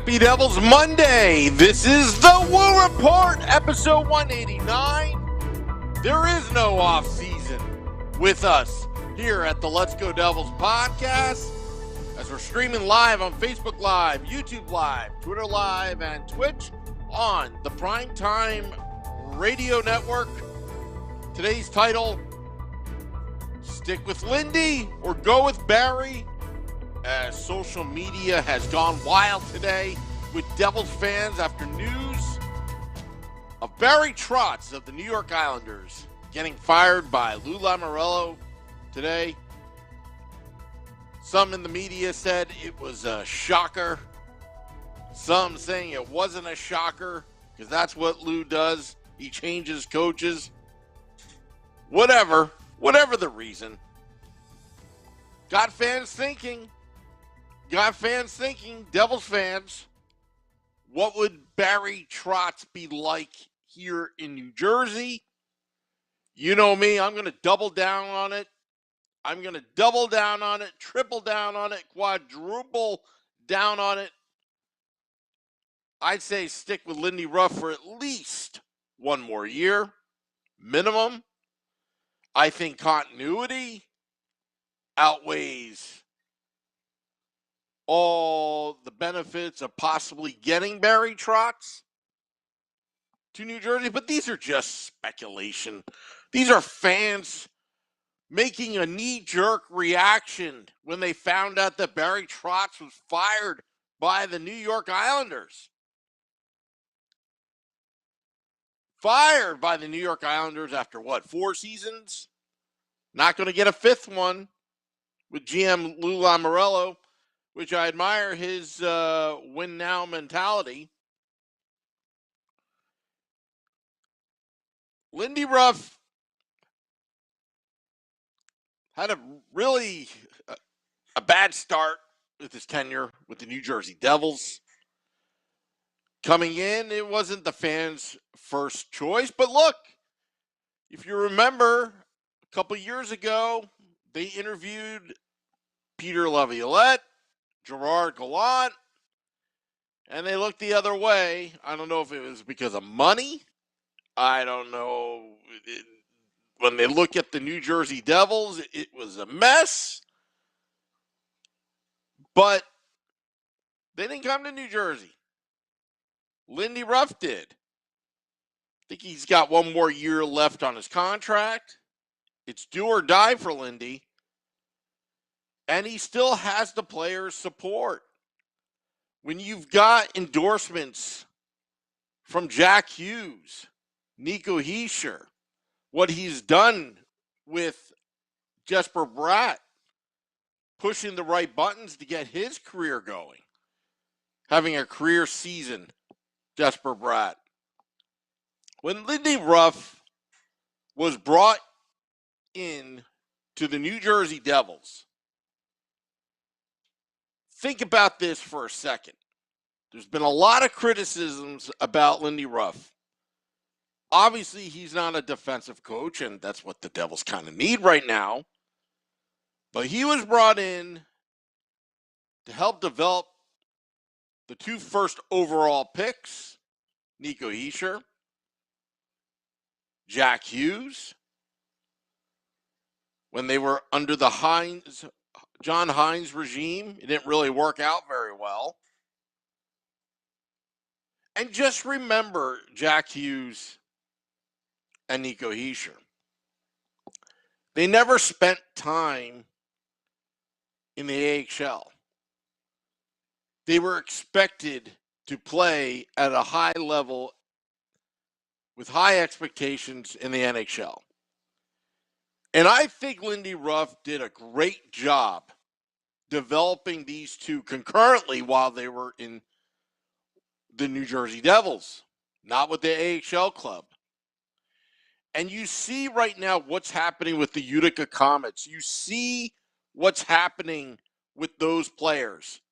Happy Devils Monday. This is the Woo Report, episode 189. There is no off season with us here at the Let's Go Devils podcast, as we're streaming live on Facebook Live, YouTube Live, Twitter Live, and Twitch on the Primetime Radio Network. Today's title, Stick with Lindy or Go with Barry, as social media has gone wild today with Devils fans after news of Barry Trotz of the New York Islanders getting fired by Lou Lamoriello today. Some in the media said it was a shocker. Some saying it wasn't a shocker because that's what Lou does. He changes coaches. Whatever the reason. Got fans thinking, Devils fans, what would Barry Trotz be like here in New Jersey? You know me, I'm going to double down on it. Triple down on it, quadruple down on it. I'd say stick with Lindy Ruff for at least one more year, minimum. I think continuity outweighs all the benefits of possibly getting Barry Trotz to New Jersey, but these are just speculation. These are fans making a knee-jerk reaction when they found out that Barry Trotz was fired by the New York Islanders. Fired by the New York Islanders after what, 4 seasons? Not going to get a 5th one with GM Lou Lamoriello, which I admire his win-now mentality. Lindy Ruff had a bad start with his tenure with the New Jersey Devils. Coming in, it wasn't the fans' first choice. But look, if you remember, a couple years ago, they interviewed Peter Laviolette, Gerard Gallant, and they looked the other way. I don't know if it was because of money. I don't know. When they look at the New Jersey Devils, it was a mess. But they didn't come to New Jersey. Lindy Ruff did. I think he's got one more year left on his contract. It's do or die for Lindy. And he still has the players' support. When you've got endorsements from Jack Hughes, Nico Hischier, what he's done with Jesper Bratt, pushing the right buttons to get his career going, having a career season, Jesper Bratt. When Lindy Ruff was brought in to the New Jersey Devils, think about this for a second. There's been a lot of criticisms about Lindy Ruff. Obviously, he's not a defensive coach, and that's what the Devils kind of need right now. But he was brought in to help develop the 2 first overall picks, Nico Hischier, Jack Hughes, when they were under the John Hines regime. It didn't really work out very well. And just remember Jack Hughes and Nico Hischier. They never spent time in the AHL. They were expected to play at a high level with high expectations in the NHL. And I think Lindy Ruff did a great job developing these two concurrently while they were in the New Jersey Devils, not with the AHL club. And you see right now what's happening with the Utica Comets. You see what's happening with those players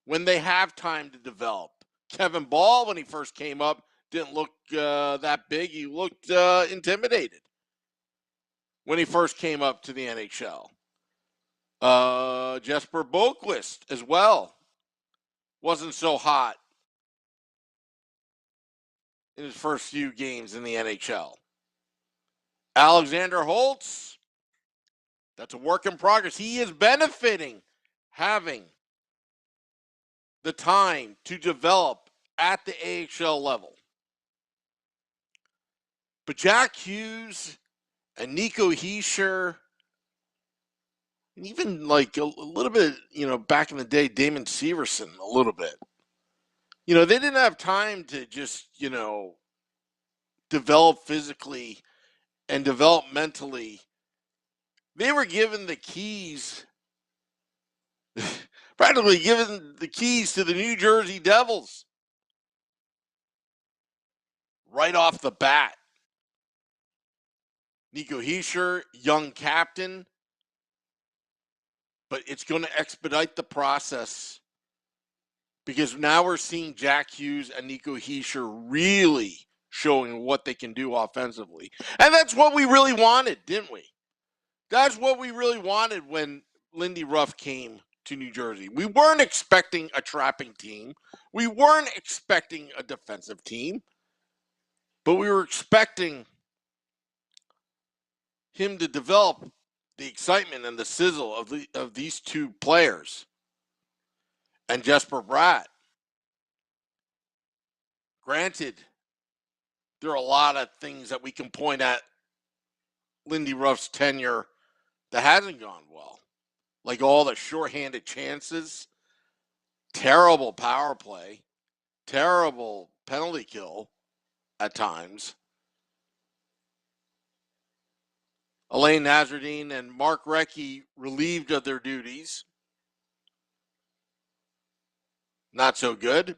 when they have time to develop. Kevin Ball, when he first came up, didn't look that big. He looked intimidated when he first came up to the NHL. Jesper Boquist as well wasn't so hot in his first few games in the NHL. Alexander Holtz, that's a work in progress. He is benefiting having the time to develop at the AHL level. But Jack Hughes and Nico Hischier, and even like a little bit, back in the day, Damon Severson, a little bit. They didn't have time to just, develop physically and develop mentally. They were given the keys, practically given the keys to the New Jersey Devils right off the bat. Nico Hischier, young captain, but it's going to expedite the process because now we're seeing Jack Hughes and Nico Hischier really showing what they can do offensively. And that's what we really wanted, didn't we? That's what we really wanted when Lindy Ruff came to New Jersey. We weren't expecting a trapping team. We weren't expecting a defensive team. But we were expecting him to develop the excitement and the sizzle of these two players. And Jesper Bratt. Granted, there are a lot of things that we can point at Lindy Ruff's tenure that hasn't gone well. Like all the shorthanded chances, terrible power play, terrible penalty kill at times. Alain Nasreddine and Mark Recchi relieved of their duties. Not so good.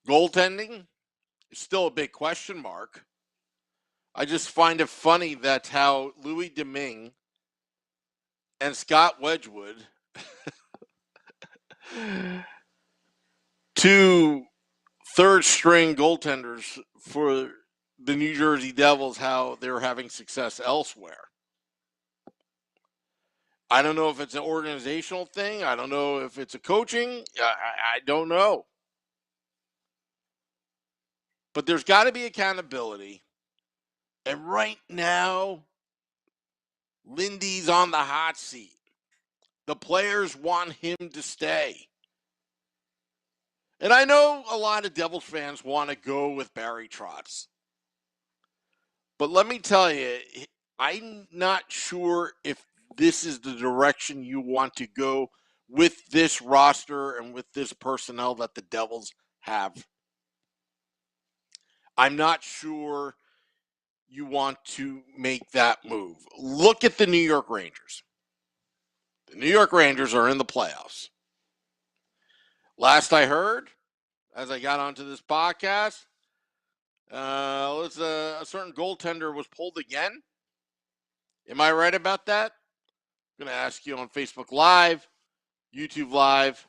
Goaltending is still a big question mark. I just find it funny that how Louis Domingue and Scott Wedgwood, two third-string goaltenders for the New Jersey Devils, how they're having success elsewhere. I don't know if it's an organizational thing. I don't know if it's a coaching. I don't know. But there's got to be accountability. And right now, Lindy's on the hot seat. The players want him to stay. And I know a lot of Devils fans want to go with Barry Trotz. But let me tell you, I'm not sure if this is the direction you want to go with this roster and with this personnel that the Devils have. I'm not sure you want to make that move. Look at the New York Rangers. The New York Rangers are in the playoffs. Last I heard, as I got onto this podcast, a certain goaltender was pulled again. Am I right about that? I'm going to ask you on Facebook Live, YouTube Live,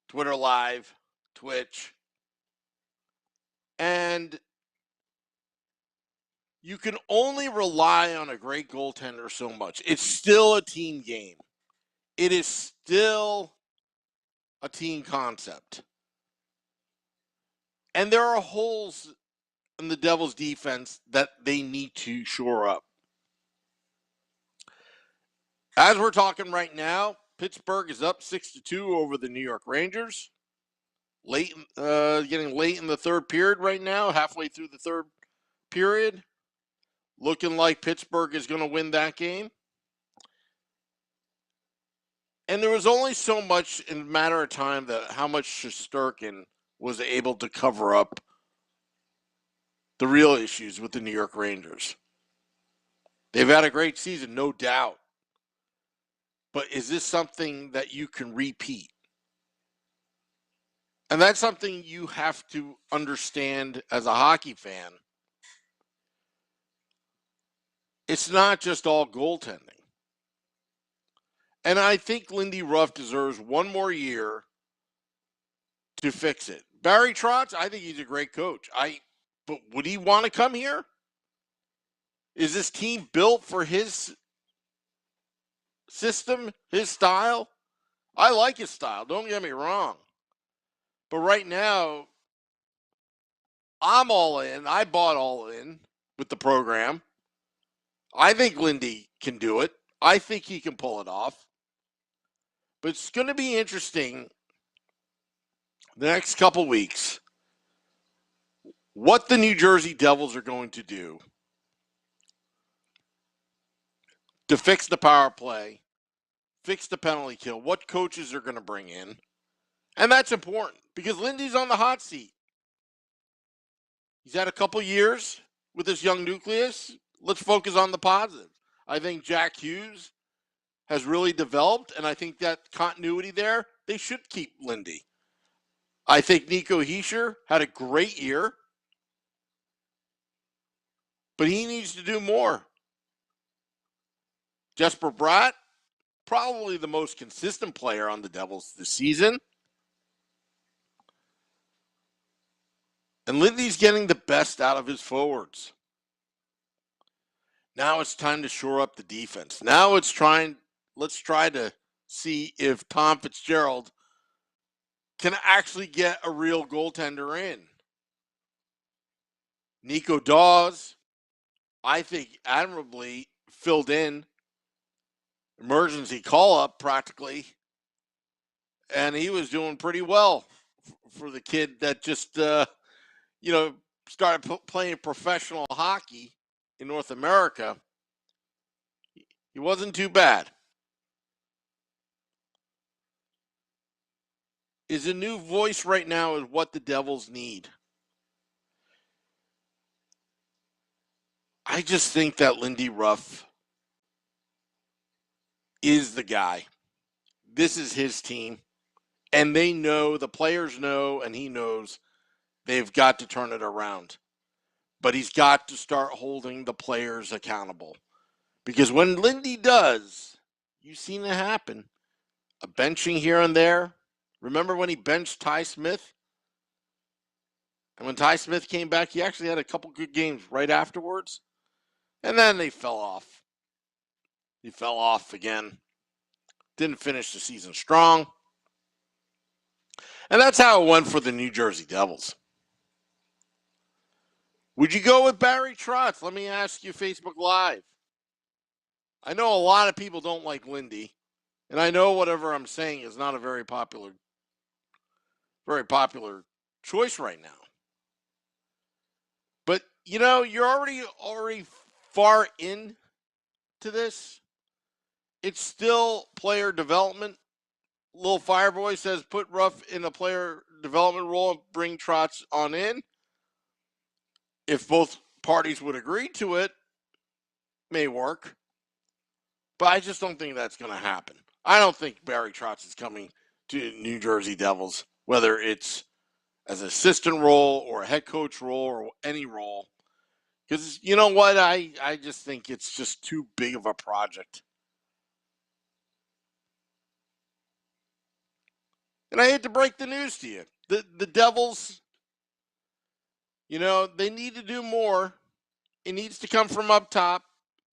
Twitter Live, Twitch. And you can only rely on a great goaltender so much. It's still a team game. It is still a team concept. And there are holes in the Devils' defense that they need to shore up. As we're talking right now, Pittsburgh is up 6-2 over the New York Rangers. Getting late in the third period right now, halfway through the third period. Looking like Pittsburgh is going to win that game. And there was only so much in a matter of time that how much Shesterkin was able to cover up the real issues with the New York Rangers. They've had a great season, no doubt. But is this something that you can repeat? And that's something you have to understand as a hockey fan. It's not just all goaltending. And I think Lindy Ruff deserves one more year to fix it. Barry Trotz, I think he's a great coach. But would he want to come here? Is this team built for his system, his style? I like his style, don't get me wrong. But right now, I'm all in. I bought all in with the program. I think Lindy can do it. I think he can pull it off. But it's going to be interesting the next couple weeks what the New Jersey Devils are going to do to fix the power play, fix the penalty kill, what coaches are going to bring in. And that's important because Lindy's on the hot seat. He's had a couple years with this young nucleus. Let's focus on the positive. I think Jack Hughes has really developed, and I think that continuity there, they should keep Lindy. I think Nico Hischier had a great year, but he needs to do more. Jesper Bratt, probably the most consistent player on the Devils this season. And Lindy's getting the best out of his forwards. Now it's time to shore up the defense. Now let's try to see if Tom Fitzgerald can actually get a real goaltender in. Nico Dawes, I think, admirably filled in emergency call-up practically, and he was doing pretty well for the kid that just, started playing professional hockey in North America. He wasn't too bad. Is a new voice right now is what the Devils need. I just think that Lindy Ruff is the guy. This is his team. And they know, the players know, and he knows they've got to turn it around. But he's got to start holding the players accountable. Because when Lindy does, you've seen it happen. A benching here and there. Remember when he benched Ty Smith? And when Ty Smith came back, he actually had a couple good games right afterwards. And then they fell off. He fell off again. Didn't finish the season strong. And that's how it went for the New Jersey Devils. Would you go with Barry Trotz? Let me ask you Facebook Live. I know a lot of people don't like Lindy, and I know whatever I'm saying is not a very popular choice right now. But you're already far into this. It's still player development. Little Fireboy says put Ruff in a player development role and bring Trotz on in. If both parties would agree to it, may work. But I just don't think that's going to happen. I don't think Barry Trotz is coming to New Jersey Devils, whether it's as an assistant role or a head coach role or any role. Because you know what? I just think it's just too big of a project. And I hate to break the news to you. The Devils, they need to do more. It needs to come from up top.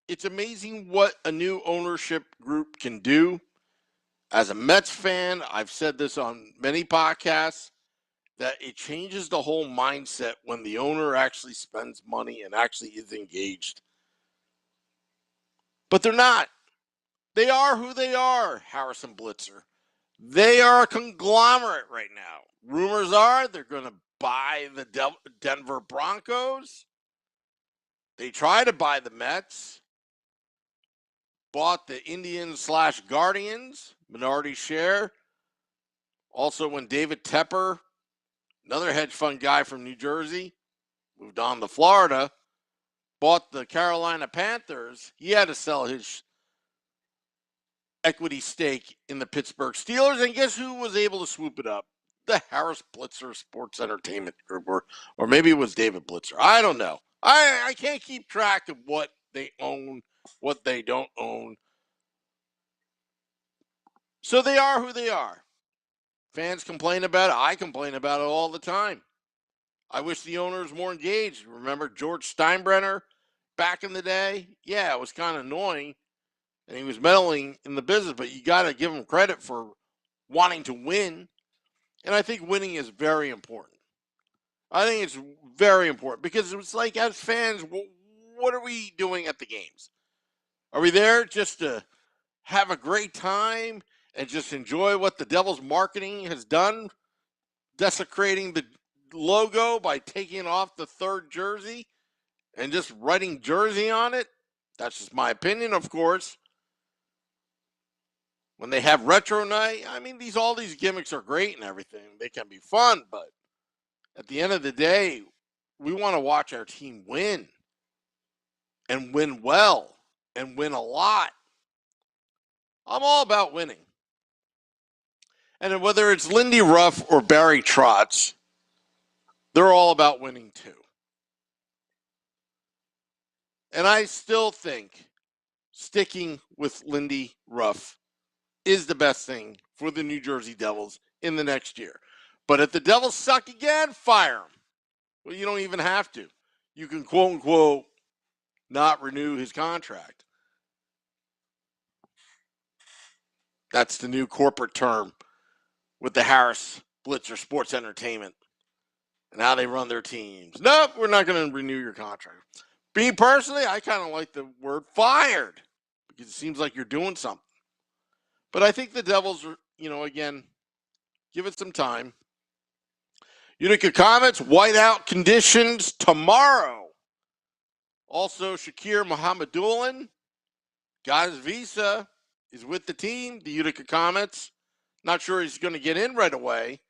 It's amazing what a new ownership group can do. As a Mets fan, I've said this on many podcasts, that it changes the whole mindset when the owner actually spends money and actually is engaged. But they're not. They are who they are, Harrison Blitzer. They are a conglomerate right now. Rumors are they're going to buy the Denver Broncos. They try to buy the Mets. Bought the Indians/Guardians, minority share. Also, when David Tepper, another hedge fund guy from New Jersey, moved on to Florida, bought the Carolina Panthers, he had to sell his equity stake in the Pittsburgh Steelers. And guess who was able to swoop it up? The Harris Blitzer Sports Entertainment Group, or maybe it was David Blitzer. I don't know. I can't keep track of what they own, what they don't own. So they are who they are. Fans complain about it. I complain about it all the time. I wish the owner was more engaged. Remember George Steinbrenner back in the day? Yeah, it was kind of annoying, and he was meddling in the business, but you got to give him credit for wanting to win And I think winning is very important. I think it's very important because it's like, as fans, what are we doing at the games? Are we there just to have a great time and just enjoy what the Devils marketing has done, desecrating the logo by taking off the third jersey and just writing jersey on it? That's just my opinion, of course. When they have retro night, I mean, all these gimmicks are great and everything. They can be fun, but at the end of the day, we want to watch our team win and win well and win a lot. I'm all about winning. And whether it's Lindy Ruff or Barry Trotz, they're all about winning too. And I still think sticking with Lindy Ruff is the best thing for the New Jersey Devils in the next year. But if the Devils suck again, fire him. Well, you don't even have to. You can, quote unquote, not renew his contract. That's the new corporate term with the Harris Blitzer Sports Entertainment and how they run their teams. Nope, we're not going to renew your contract. Me personally, I kind of like the word fired because it seems like you're doing something. But I think the Devils are, again, give it some time. Utica Comets, whiteout conditions tomorrow. Also, Shakir Muhammadulin got his visa, is with the team, the Utica Comets. Not sure he's going to get in right away.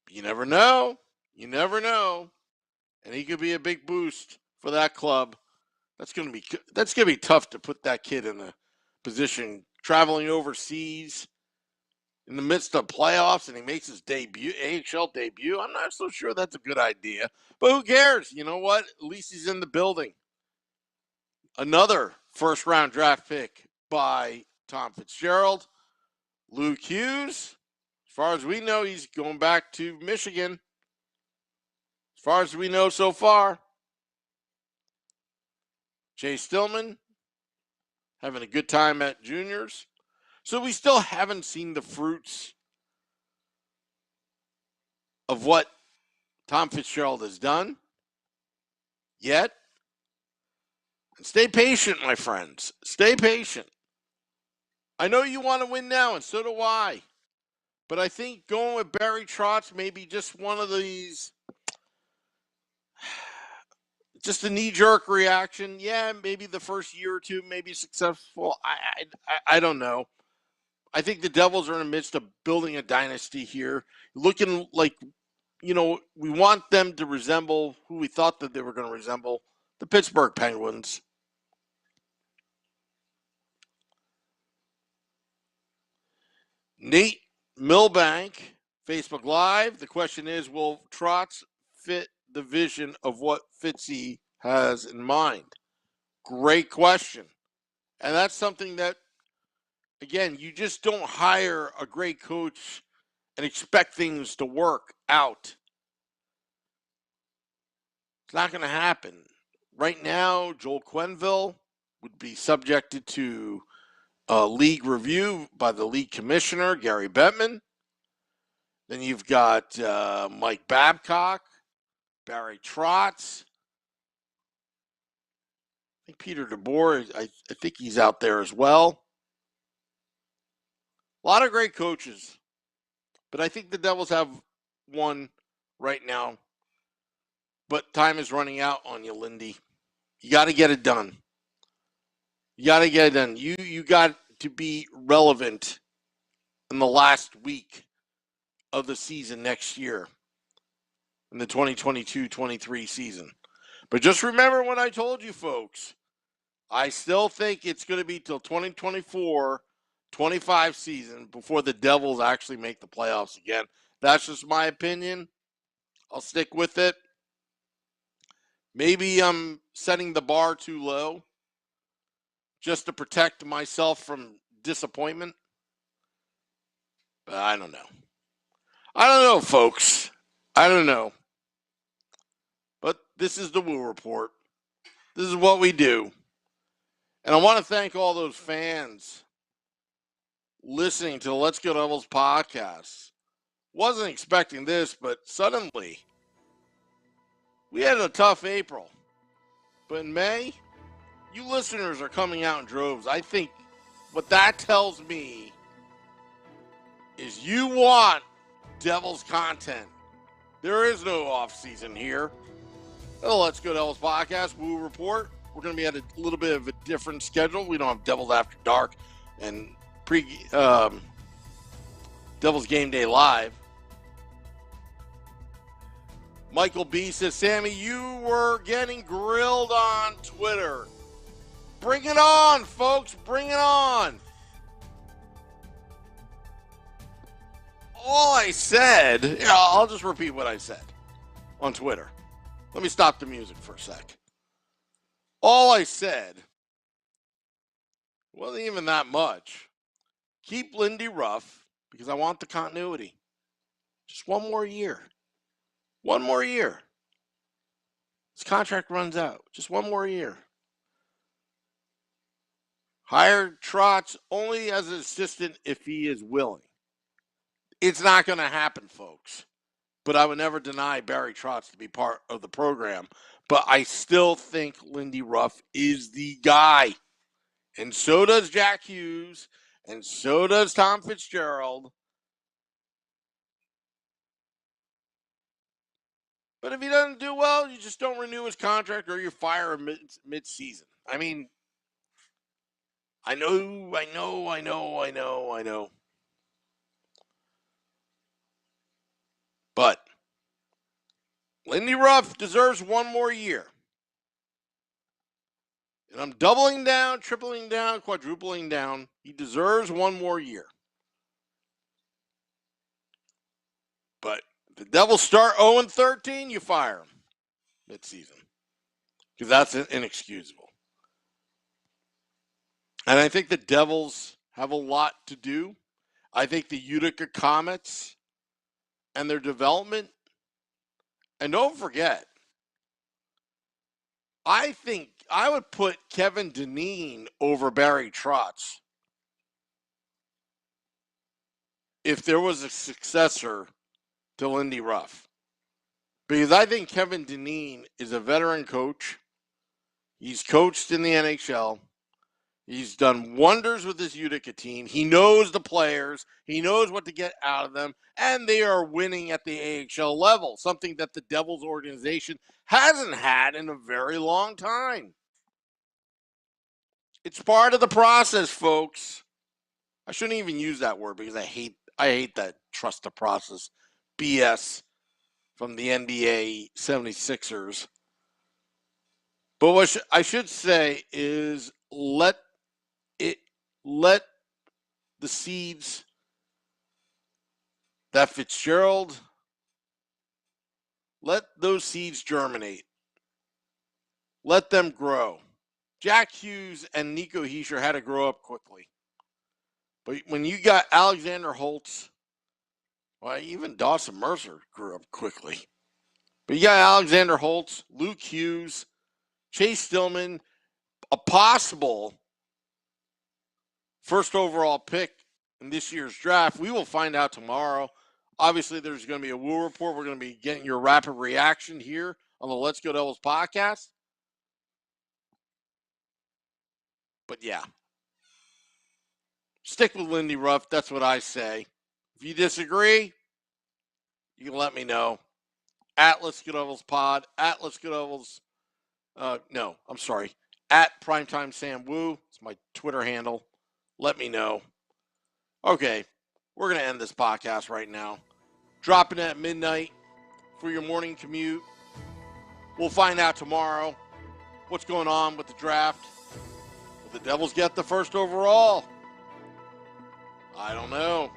But you never know. You never know. And he could be a big boost for that club. That's going to be tough to put that kid in a position traveling overseas in the midst of playoffs, and he makes his AHL debut. I'm not so sure that's a good idea. But who cares? You know what? At least he's in the building. Another first-round draft pick by Tom Fitzgerald. Luke Hughes, as far as we know, he's going back to Michigan. As far as we know so far. Jay Stillman, having a good time at juniors. So we still haven't seen the fruits of what Tom Fitzgerald has done yet. And stay patient, my friends. Stay patient. I know you want to win now, and so do I. But I think going with Barry Trotz may be just one of these, just a knee-jerk reaction. Yeah, maybe the first year or two may be successful. I don't know. I think the Devils are in the midst of building a dynasty here, looking like, we want them to resemble who we thought that they were going to resemble, the Pittsburgh Penguins. Nate Milbank, Facebook Live. The question is, will Trotz fit the vision of what Fitzy has in mind? Great question. And that's something that, again, you just don't hire a great coach and expect things to work out. It's not going to happen. Right now, Joel Quenneville would be subjected to a league review by the league commissioner, Gary Bettman. Then you've got Mike Babcock, Barry Trotz. I think Peter DeBoer, I think he's out there as well. A lot of great coaches. But I think the Devils have one right now. But time is running out on you, Lindy. You got to get it done. You got to get it done. You got to be relevant in the last week of the season next year, in the 2022-23 season. But just remember what I told you, folks. I still think it's going to be till 2024-25 season before the Devils actually make the playoffs again. That's just my opinion. I'll stick with it. Maybe I'm setting the bar too low just to protect myself from disappointment. But I don't know. I don't know, folks. I don't know. But this is the Woo Report. This is what we do. And I want to thank all those fans listening to the Let's Go Devils podcast Wasn't expecting this, but suddenly we had a tough April. But in May, you listeners are coming out in droves. I think what that tells me is you want Devils content. There is no off season here. Oh, Let's Go Devils podcast, Woo Report. We're going to be at a little bit of a different schedule. We don't have Devils After Dark and Devils Game Day Live. Michael B says, Sammy, you were getting grilled on Twitter. Bring it on, folks. Bring it on. All I said, I'll just repeat what I said on Twitter. Let me stop the music for a sec. All I said wasn't even that much. Keep Lindy rough because I want the continuity. Just one more year. One more year. His contract runs out. Just one more year. Hire Trotz only as an assistant if he is willing. It's not going to happen, folks. But I would never deny Barry Trotz to be part of the program. But I still think Lindy Ruff is the guy. And so does Jack Hughes. And so does Tom Fitzgerald. But if he doesn't do well, you just don't renew his contract or you fire him mid-season. I mean, I know. But Lindy Ruff deserves one more year. And I'm doubling down, tripling down, quadrupling down. He deserves one more year. But if the Devils start 0-13, you fire him mid-season. Because that's inexcusable. And I think the Devils have a lot to do. I think the Utica Comets and their development. And don't forget, I think I would put Kevin Dineen over Barry Trotz if there was a successor to Lindy Ruff. Because I think Kevin Dineen is a veteran coach. He's coached in the NHL. He's done wonders with this Utica team. He knows the players. He knows what to get out of them. And they are winning at the AHL level, something that the Devils organization hasn't had in a very long time. It's part of the process, folks. I shouldn't even use that word because I hate that trust the process BS from the NBA 76ers. But what I should say is let the seeds that Fitzgerald, let those seeds germinate. Let them grow. Jack Hughes and Nico Hischier had to grow up quickly. But when you got Alexander Holtz, well, even Dawson Mercer grew up quickly. But you got Alexander Holtz, Luke Hughes, Chase Stillman, a possible first overall pick in this year's draft. We will find out tomorrow. Obviously, there's going to be a Woo Report. We're going to be getting your rapid reaction here on the Let's Go Devils podcast. But yeah, stick with Lindy Ruff. That's what I say. If you disagree, you can let me know. At Let's Go Devils Pod, at Let's Go Devils. At Primetime Sam Woo. It's my Twitter handle. Let me know. Okay, we're going to end this podcast right now. Dropping at midnight for your morning commute. We'll find out tomorrow what's going on with the draft. Will the Devils get the first overall? I don't know.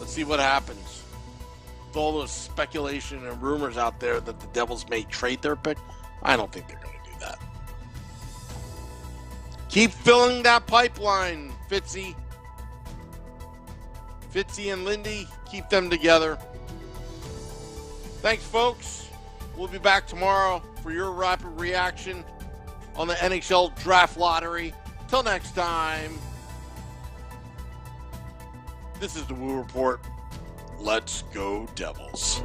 Let's see what happens. With all those speculation and rumors out there that the Devils may trade their pick, I don't think they're going to do that. Keep filling that pipeline, Fitzy. Fitzy and Lindy, keep them together. Thanks, folks. We'll be back tomorrow for your rapid reaction on the NHL Draft Lottery. Till next time, This is the Woo Report. Let's go Devils.